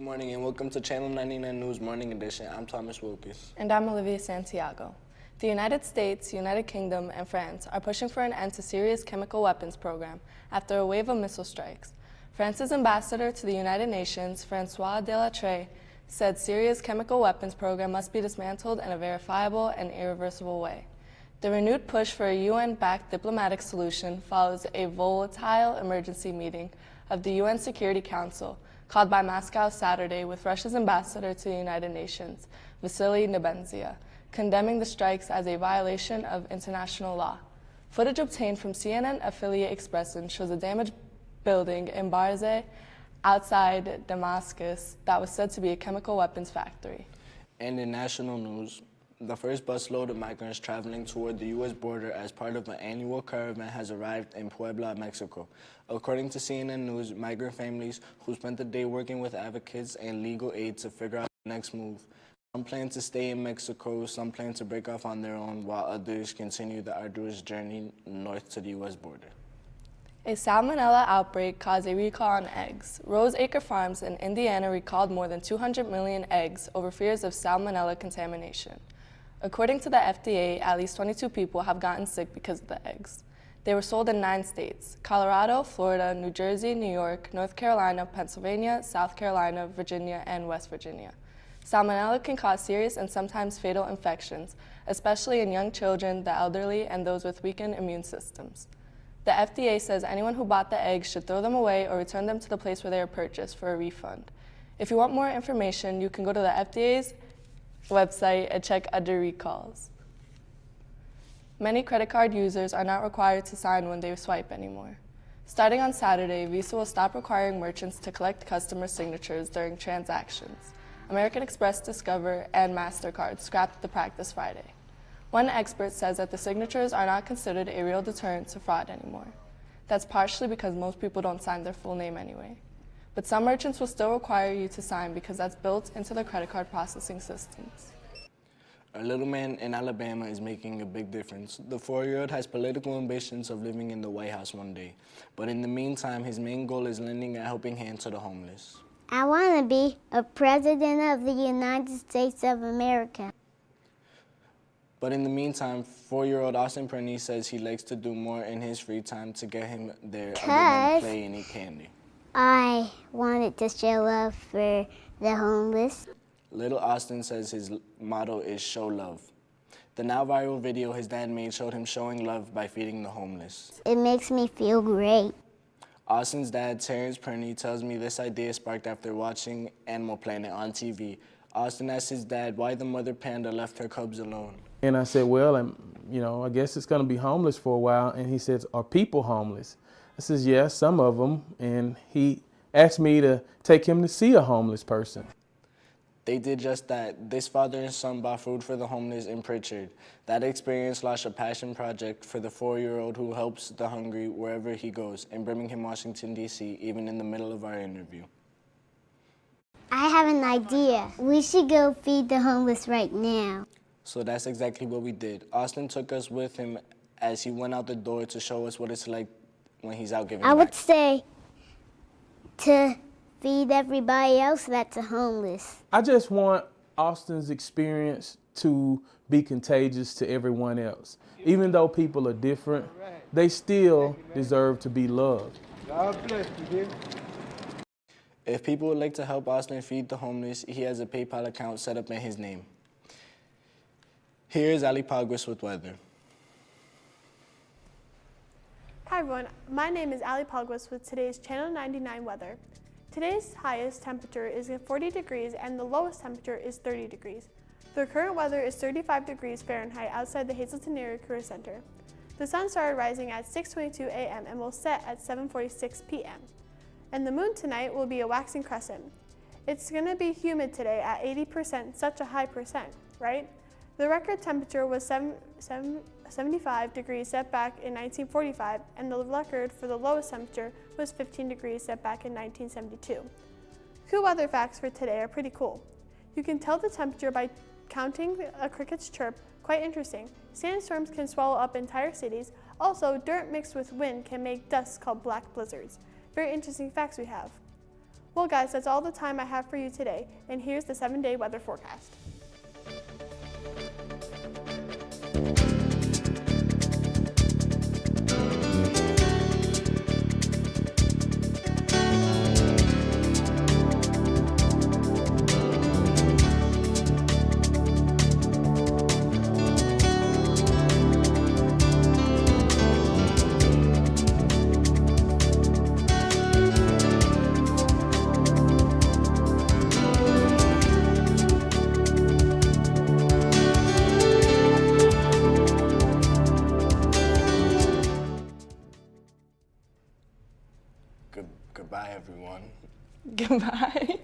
Good morning and welcome to Channel 99 News Morning Edition. I'm Thomas Wilkes. And I'm Olivia Santiago. The United States, United Kingdom, and France are pushing for an end to Syria's chemical weapons program after a wave of missile strikes. France's ambassador to the United Nations, François Delattre, said Syria's chemical weapons program must be dismantled in a verifiable and irreversible way. The renewed push for a UN-backed diplomatic solution follows a volatile emergency meeting of the UN Security Council called by Moscow Saturday with Russia's ambassador to the United Nations, Vasily Nebenzia, condemning the strikes as a violation of international law. Footage obtained from CNN affiliate Expression shows a damaged building in Barzeh outside Damascus that was said to be a chemical weapons factory. And in national news, the first busload of migrants traveling toward the U.S. border as part of an annual caravan has arrived in Puebla, Mexico. According to CNN News, migrant families who spent the day working with advocates and legal aid to figure out the next move. Some plan to stay in Mexico, some plan to break off on their own, while others continue the arduous journey north to the U.S. border. A Salmonella outbreak caused a recall on eggs. Rose Acre Farms in Indiana recalled more than 200 million eggs over fears of Salmonella contamination. According to the FDA, at least 22 people have gotten sick because of the eggs. They were sold in 9 states: Colorado, Florida, New Jersey, New York, North Carolina, Pennsylvania, South Carolina, Virginia, and West Virginia. Salmonella can cause serious and sometimes fatal infections, especially in young children, the elderly, and those with weakened immune systems. The FDA says anyone who bought the eggs should throw them away or return them to the place where they were purchased for a refund. If you want more information, you can go to the FDA's website and check other recalls. Many credit card users are not required to sign when they swipe anymore. Starting on Saturday, Visa will stop requiring merchants to collect customer signatures during transactions. American Express, Discover, and MasterCard scrapped the practice Friday. One expert says that the signatures are not considered a real deterrent to fraud anymore. That's partially because most people don't sign their full name anyway. But some merchants will still require you to sign because that's built into their credit card processing systems. A little man in Alabama is making a big difference. The 4-year-old has political ambitions of living in the White House one day. But in the meantime, his main goal is lending a helping hand to the homeless. I want to be a president of the United States of America. But in the meantime, 4-year-old Austin Perney says he likes to do more in his free time to get him there other than play and eat candy. I wanted to show love for the homeless. Little Austin says his motto is show love. The now viral video his dad made showed him showing love by feeding the homeless. It makes me feel great. Austin's dad, Terrence Perney, tells me this idea sparked after watching Animal Planet on TV. Austin asked his dad why the mother panda left her cubs alone. And I said, well, I guess it's going to be homeless for a while. And he says, are people homeless? I says, yeah, some of them. And he asked me to take him to see a homeless person. They did just that. This father and son bought food for the homeless in Pritchard. That experience launched a passion project for the 4-year-old who helps the hungry wherever he goes in Birmingham, Washington, D.C., even in the middle of our interview. I have an idea. We should go feed the homeless right now. So that's exactly what we did. Austin took us with him as he went out the door to show us what it's like when he's out giving I back. would say to feed everybody else that's homeless. I just want Austin's experience to be contagious to everyone else. Even though people are different, they still deserve to be loved. God bless you, If people would like to help Austin feed the homeless, he has a PayPal account set up in his name. Here's Ali Pogwis with weather. Hi everyone, my name is Ali Pogwis with today's Channel 99 weather. Today's highest temperature is 40 degrees and the lowest temperature is 30 degrees. The current weather is 35 degrees Fahrenheit outside the Hazelton Area Career Center. The sun started rising at 6:22 a.m. and will set at 7:46 p.m. And the moon tonight will be a waxing crescent. It's going to be humid today at 80%, such a high percent, right? The record temperature was 75 degrees set back in 1945, and the record for the lowest temperature was 15 degrees set back in 1972. Cool weather facts for today are pretty cool. You can tell the temperature by counting a cricket's chirp, quite interesting. Sandstorms can swallow up entire cities. Also, dirt mixed with wind can make dust called black blizzards. Very interesting facts we have. Well, guys, that's all the time I have for you today, and here's the 7-day weather forecast. Goodbye, everyone. Goodbye.